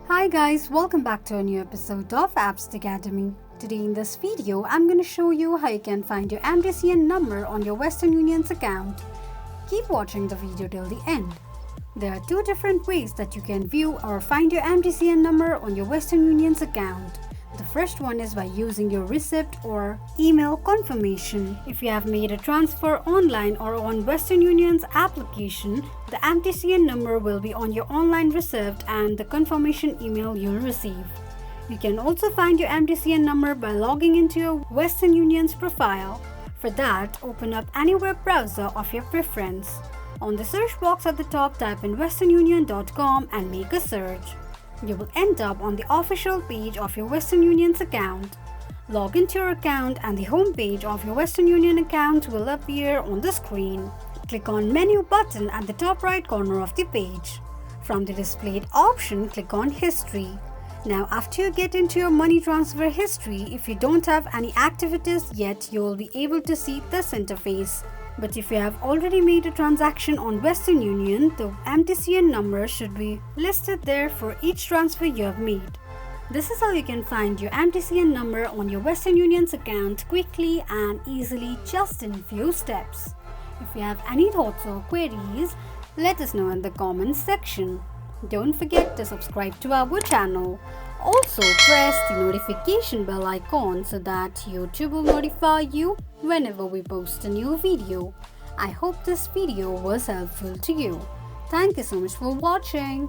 Hi guys, welcome back to a new episode of Apps Academy. Today in this video, I'm going to show you how you can find your MTCN number on your Western Union's account. Keep watching the video till the end. There are two different ways that you can view or find your MTCN number on your Western Union's account. The first one is by using your receipt or email confirmation. If you have made a transfer online or on Western Union's application, the MTCN number will be on your online receipt and the confirmation email you'll receive. You can also find your MTCN number by logging into your Western Union's profile. For that, open up any web browser of your preference. On the search box at the top, type in westernunion.com and make a search. You will end up on the official page of your Western Union's account. Log into your account and the home page of your Western Union account will appear on the screen. Click on Menu button at the top right corner of the page. From the displayed option, click on History. Now after you get into your money transfer history, if you don't have any activities yet, you will be able to see this interface. But if you have already made a transaction on Western Union, the MTCN number should be listed there for each transfer you have made. This is how you can find your MTCN number on your Western Union's account quickly and easily just in few steps. If you have any thoughts or queries, let us know in the comments section. Don't forget to subscribe to our channel. Also press the notification bell icon so that YouTube will notify you whenever we post a new video. I hope this video was helpful to you. Thank you so much for watching.